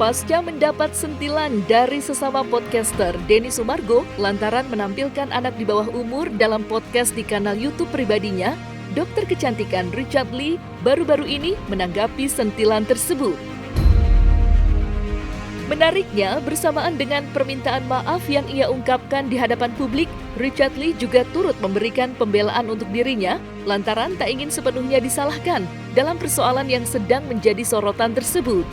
Pasca mendapat sentilan dari sesama podcaster Denny Sumargo lantaran menampilkan anak di bawah umur dalam podcast di kanal YouTube pribadinya, dokter kecantikan Richard Lee baru-baru ini menanggapi sentilan tersebut. Menariknya, bersamaan dengan permintaan maaf yang ia ungkapkan di hadapan publik, Richard Lee juga turut memberikan pembelaan untuk dirinya lantaran tak ingin sepenuhnya disalahkan dalam persoalan yang sedang menjadi sorotan tersebut.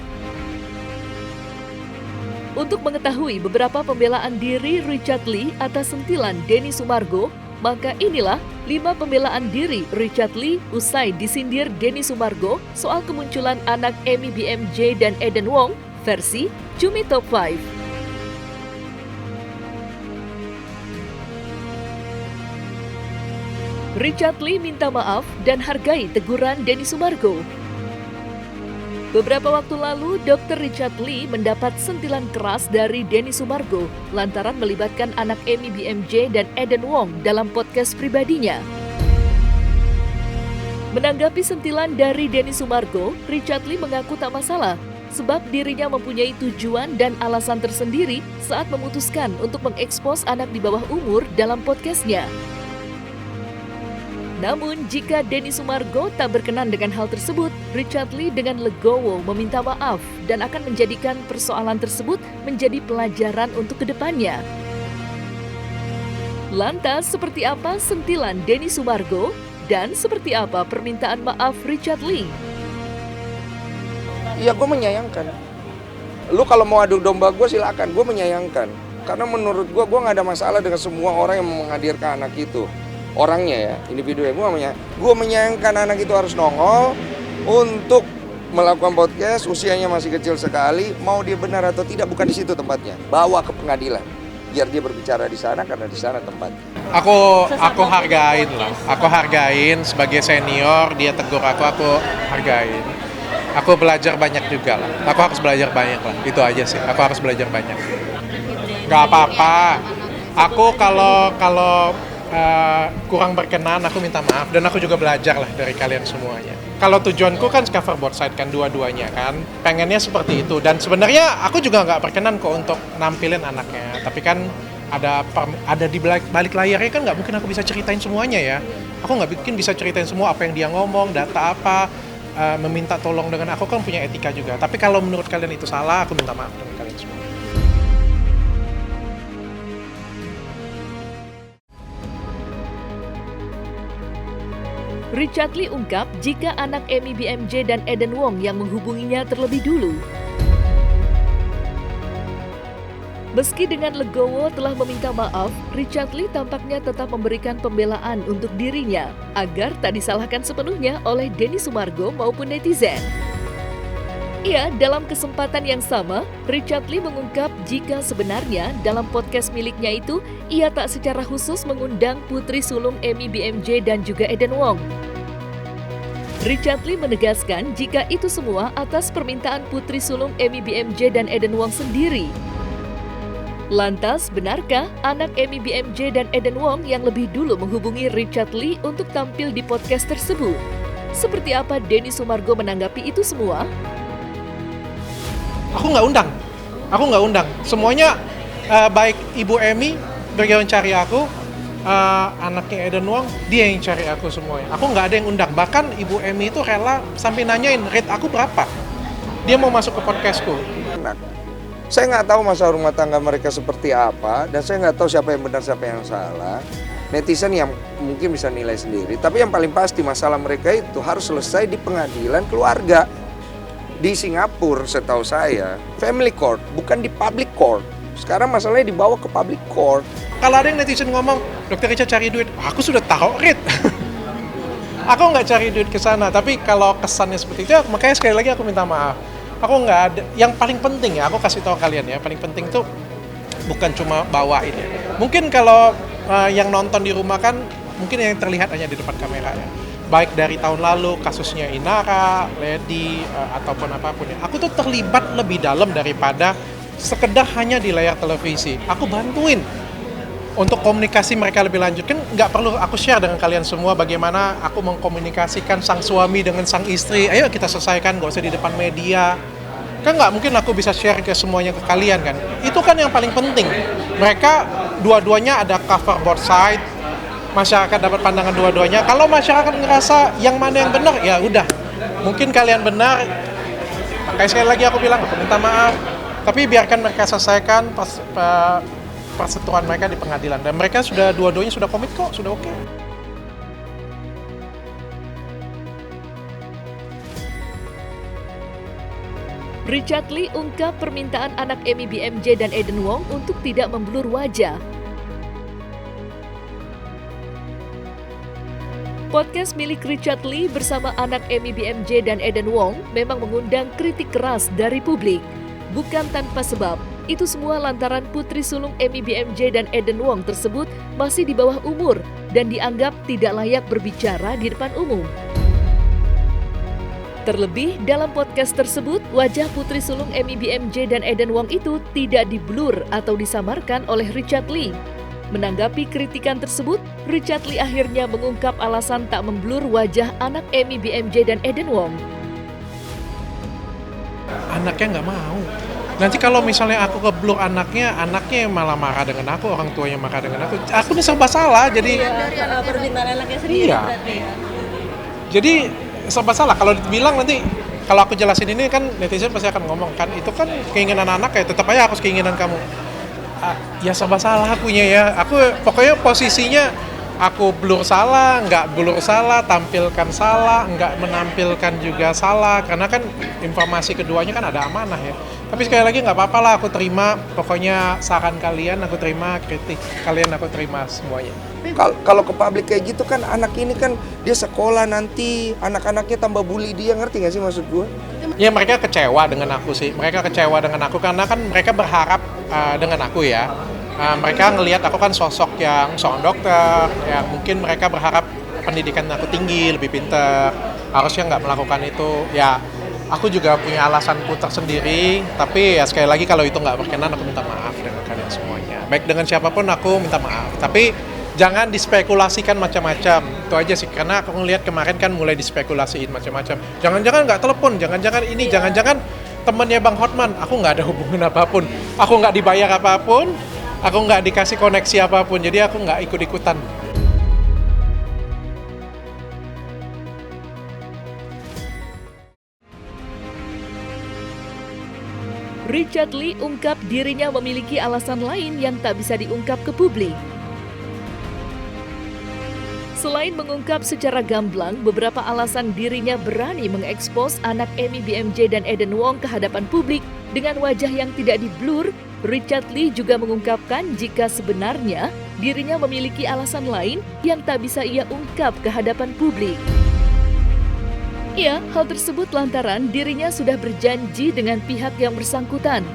Untuk mengetahui beberapa pembelaan diri Richard Lee atas sentilan Denny Sumargo, maka inilah 5 pembelaan diri Richard Lee usai disindir Denny Sumargo soal kemunculan anak Amy BMJ dan Eden Wong versi Cumi Top 5. Richard Lee minta maaf dan hargai teguran Denny Sumargo. Beberapa waktu lalu, Dr. Richard Lee mendapat sentilan keras dari Denny Sumargo lantaran melibatkan anak Amy BMJ dan Eden Wong dalam podcast pribadinya. Menanggapi sentilan dari Denny Sumargo, Richard Lee mengaku tak masalah sebab dirinya mempunyai tujuan dan alasan tersendiri saat memutuskan untuk mengekspos anak di bawah umur dalam podcastnya. Namun, jika Denny Sumargo tak berkenan dengan hal tersebut, Richard Lee dengan legowo meminta maaf dan akan menjadikan persoalan tersebut menjadi pelajaran untuk kedepannya. Lantas, seperti apa sentilan Denny Sumargo dan seperti apa permintaan maaf Richard Lee? Iya, gue menyayangkan. Lu kalau mau adu domba gue silakan, gue menyayangkan. Karena menurut gue gak ada masalah dengan semua orang yang menghadirkan anak itu. Orangnya ya, individunya. Gue menyayangkan anak itu harus nongol untuk melakukan podcast, usianya masih kecil sekali. Mau dia benar atau tidak, bukan di situ tempatnya. Bawa ke pengadilan, biar dia berbicara di sana karena di sana tempatnya. Aku hargain lah. Aku hargain sebagai senior, dia tegur aku hargain. Aku belajar banyak juga lah. Aku harus belajar banyak lah. Itu aja sih. Aku harus belajar banyak. Gak apa-apa. Aku kalau kurang berkenan, aku minta maaf. Dan aku juga belajar lah dari kalian semuanya. Kalau tujuanku kan cover both side kan, dua-duanya kan. Pengennya seperti itu. Dan sebenarnya aku juga gak berkenan kok untuk nampilin anaknya. Tapi kan ada di balik layarnya kan gak mungkin aku bisa ceritain semuanya ya. Aku gak mungkin bisa ceritain semua apa yang dia ngomong, data apa. Meminta tolong dengan aku kan punya etika juga. Tapi kalau menurut kalian itu salah, aku minta maaf dengan kalian semua. Richard Lee ungkap jika anak Amy BMJ dan Eden Wong yang menghubunginya terlebih dulu. Meski dengan legowo telah meminta maaf, Richard Lee tampaknya tetap memberikan pembelaan untuk dirinya agar tak disalahkan sepenuhnya oleh Denny Sumargo maupun netizen. Ia dalam kesempatan yang sama, Richard Lee mengungkap jika sebenarnya dalam podcast miliknya itu, ia tak secara khusus mengundang putri sulung Amy BMJ dan juga Eden Wong. Richard Lee menegaskan jika itu semua atas permintaan putri sulung Amy BMJ dan Eden Wong sendiri. Lantas, benarkah anak Amy BMJ dan Eden Wong yang lebih dulu menghubungi Richard Lee untuk tampil di podcast tersebut? Seperti apa Denny Sumargo menanggapi itu semua? Aku nggak undang. Semuanya baik Ibu Amy yang cari aku, anaknya Eden Wong, dia yang cari aku semuanya. Aku nggak ada yang undang. Bahkan Ibu Amy itu rela sampai nanyain rate aku berapa. Dia mau masuk ke podcastku. Saya nggak tahu masalah rumah tangga mereka seperti apa, dan saya nggak tahu siapa yang benar, siapa yang salah. Netizen yang mungkin bisa nilai sendiri. Tapi yang paling pasti masalah mereka itu harus selesai di pengadilan keluarga. Di Singapura setahu saya, family court, bukan di public court. Sekarang masalahnya dibawa ke public court. Kalau ada yang netizen ngomong, Dr. Richard cari duit, aku sudah tahu, Rit. Aku nggak cari duit ke sana, tapi kalau kesannya seperti itu, makanya sekali lagi aku minta maaf. Aku nggak ada, yang paling penting ya, aku kasih tahu kalian ya, paling penting tuh bukan cuma bawain ya. Mungkin kalau yang nonton di rumah kan, mungkin yang terlihat hanya di depan kamera ya. Baik dari tahun lalu, kasusnya Inara, Lady, ataupun apapun ya. Aku tuh terlibat lebih dalam daripada sekedar hanya di layar televisi. Aku bantuin untuk komunikasi mereka lebih lanjut. Kan nggak perlu aku share dengan kalian semua bagaimana aku mengkomunikasikan sang suami dengan sang istri. Ayo kita selesaikan, nggak usah di depan media. Kan nggak mungkin aku bisa share ke semuanya ke kalian kan. Itu kan yang paling penting. Mereka dua-duanya ada cover both side. Masyarakat dapat pandangan dua-duanya. Kalau masyarakat ngerasa yang mana yang benar, ya udah. Mungkin kalian benar. Makanya sekali lagi aku bilang, aku minta maaf. Tapi biarkan mereka selesaikan persetujuan mereka di pengadilan. Dan mereka sudah dua-duanya sudah komit kok, sudah oke. Richard Lee ungkap permintaan anak Amy BMJ dan Eden Wong untuk tidak memblur wajah. Podcast milik Richard Lee bersama anak Amy BMJ dan Eden Wong memang mengundang kritik keras dari publik. Bukan tanpa sebab, itu semua lantaran putri sulung Amy BMJ dan Eden Wong tersebut masih di bawah umur dan dianggap tidak layak berbicara di depan umum. Terlebih, dalam podcast tersebut, wajah putri sulung Amy BMJ dan Eden Wong itu tidak diblur atau disamarkan oleh Richard Lee. Menanggapi kritikan tersebut, Richard Lee akhirnya mengungkap alasan tak memblur wajah anak Amy BMJ dan Eden Wong. Anaknya nggak mau. Nanti kalau misalnya aku keblur anaknya malah marah dengan aku, orang tuanya marah dengan aku. Aku nih serba salah, jadi... Dari permintaan anaknya sendiri Iya. berarti ya? Jadi serba salah. Kalau dibilang nanti, kalau aku jelasin ini kan netizen pasti akan ngomong kan, itu kan keinginan anak ya, tetap aja harus keinginan kamu. Ya serba salah akunya ya. Aku pokoknya posisinya aku blur salah, nggak blur salah, tampilkan salah, nggak menampilkan juga salah. Karena kan informasi keduanya kan ada amanah ya. Tapi sekali lagi nggak apa-apa lah, aku terima. Pokoknya saran kalian aku terima, kritik kalian aku terima semuanya. Kalau ke publik kayak gitu kan anak ini kan dia sekolah nanti anak-anaknya tambah bully dia, ngerti gak sih maksud gue? Ya mereka kecewa dengan aku sih. Mereka kecewa dengan aku karena kan mereka berharap dengan aku ya. Mereka ngelihat aku kan sosok yang seorang dokter, ya mungkin mereka berharap pendidikan aku tinggi, lebih pintar. Harusnya nggak melakukan itu. Ya aku juga punya alasanku tersendiri. Tapi ya sekali lagi kalau itu nggak berkenan aku minta maaf dengan kalian semuanya. Baik dengan siapapun aku minta maaf. Tapi jangan dispekulasikan macam-macam. Itu aja sih, karena aku ngelihat kemarin kan mulai dispekulasiin macam-macam. Jangan-jangan nggak telepon, jangan-jangan ini, jangan-jangan temannya Bang Hotman. Aku nggak ada hubungan apapun. Aku nggak dibayar apapun. Aku nggak dikasih koneksi apapun. Jadi aku nggak ikut-ikutan. Richard Lee ungkap dirinya memiliki alasan lain yang tak bisa diungkap ke publik. Selain mengungkap secara gamblang beberapa alasan dirinya berani mengekspos anak Amy BMJ dan Eden Wong ke hadapan publik dengan wajah yang tidak diblur, Richard Lee juga mengungkapkan jika sebenarnya dirinya memiliki alasan lain yang tak bisa ia ungkap ke hadapan publik. Ya, hal tersebut lantaran dirinya sudah berjanji dengan pihak yang bersangkutan.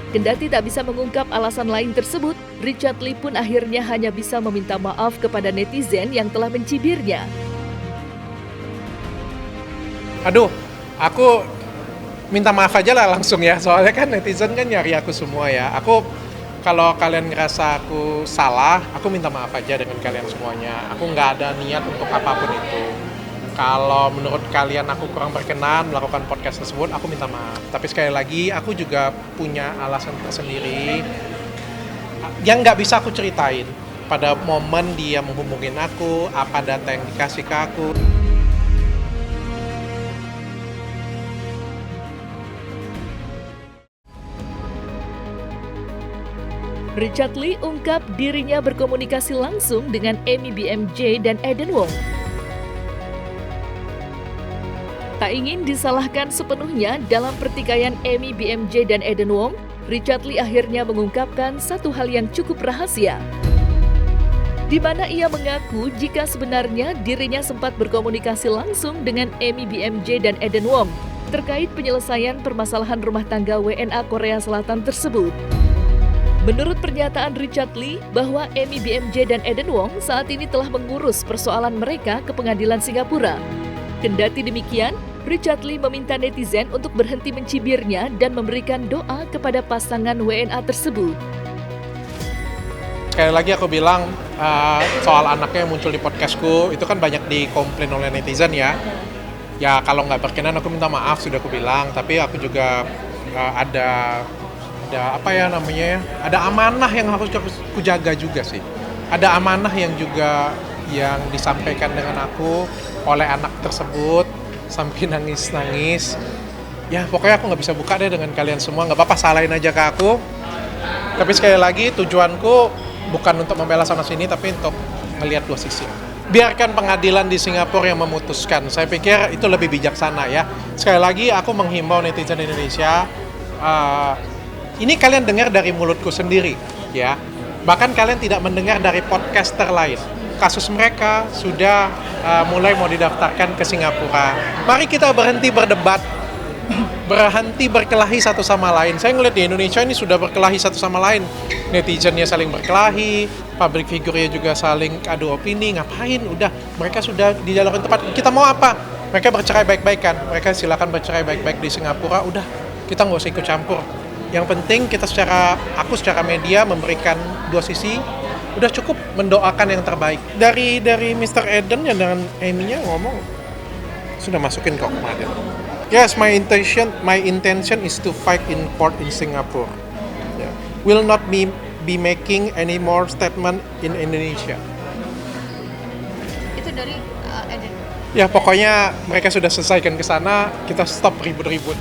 Kendati tak bisa mengungkap alasan lain tersebut, Richard Lee pun akhirnya hanya bisa meminta maaf kepada netizen yang telah mencibirnya. Aduh, aku minta maaf aja lah langsung ya. Soalnya kan netizen kan nyari aku semua ya. Kalau kalian ngerasa aku salah, aku minta maaf aja dengan kalian semuanya. Aku nggak ada niat untuk apapun itu. Kalau menurut kalian aku kurang berkenan melakukan podcast tersebut, aku minta maaf. Tapi sekali lagi, aku juga punya alasan tersendiri yang nggak bisa aku ceritain. Pada momen dia menghubungin aku, apa data yang dikasih ke aku. Richard Lee ungkap dirinya berkomunikasi langsung dengan Amy BMJ dan Eden Wong. Tak ingin disalahkan sepenuhnya dalam pertikaian Amy BMJ dan Eden Wong, Richard Lee akhirnya mengungkapkan satu hal yang cukup rahasia, di mana ia mengaku jika sebenarnya dirinya sempat berkomunikasi langsung dengan Amy BMJ dan Eden Wong terkait penyelesaian permasalahan rumah tangga WNA Korea Selatan tersebut. Menurut pernyataan Richard Lee bahwa Amy BMJ dan Eden Wong saat ini telah mengurus persoalan mereka ke pengadilan Singapura. Kendati demikian, Richard Lee meminta netizen untuk berhenti mencibirnya dan memberikan doa kepada pasangan WNA tersebut. Sekali lagi aku bilang soal anaknya yang muncul di podcastku, itu kan banyak dikomplain oleh netizen ya. Ya kalau nggak berkenan aku minta maaf, sudah aku bilang. Tapi aku juga ada apa ya namanya ya, ada amanah yang harus aku jaga juga sih. Ada amanah yang juga yang disampaikan dengan aku oleh anak tersebut sampai nangis-nangis. Ya pokoknya aku nggak bisa buka deh dengan kalian semua, nggak apa-apa salahin aja ke aku. Tapi sekali lagi tujuanku bukan untuk membela sana sini, tapi untuk melihat dua sisi. Biarkan pengadilan di Singapura yang memutuskan. Saya pikir itu lebih bijaksana ya. Sekali lagi aku menghimbau netizen Indonesia, ini kalian dengar dari mulutku sendiri ya. Bahkan kalian tidak mendengar dari podcaster lain. Kasus mereka sudah mulai mau didaftarkan ke Singapura. Mari kita berhenti berdebat, berhenti berkelahi satu sama lain. Saya ngeliat di Indonesia ini sudah berkelahi satu sama lain. Netizennya saling berkelahi, public figure-nya juga saling adu opini. Ngapain? Udah, mereka sudah di jalur yang tepat. Kita mau apa? Mereka bercerai baik-baikan. Mereka silakan bercerai baik-baik di Singapura. Udah, kita nggak usah ikut campur. Yang penting kita aku secara media memberikan dua sisi. Udah cukup mendoakan yang terbaik. Dari Mr. Eden ya dengan Amy-nya ngomong sudah masukin kok kemarin. Yes, my intention is to fight in court in Singapore. Yeah. Will not be making any more statement in Indonesia. Itu dari Eden. Ya pokoknya mereka sudah selesaikan ke sana, kita stop ribut-ribut.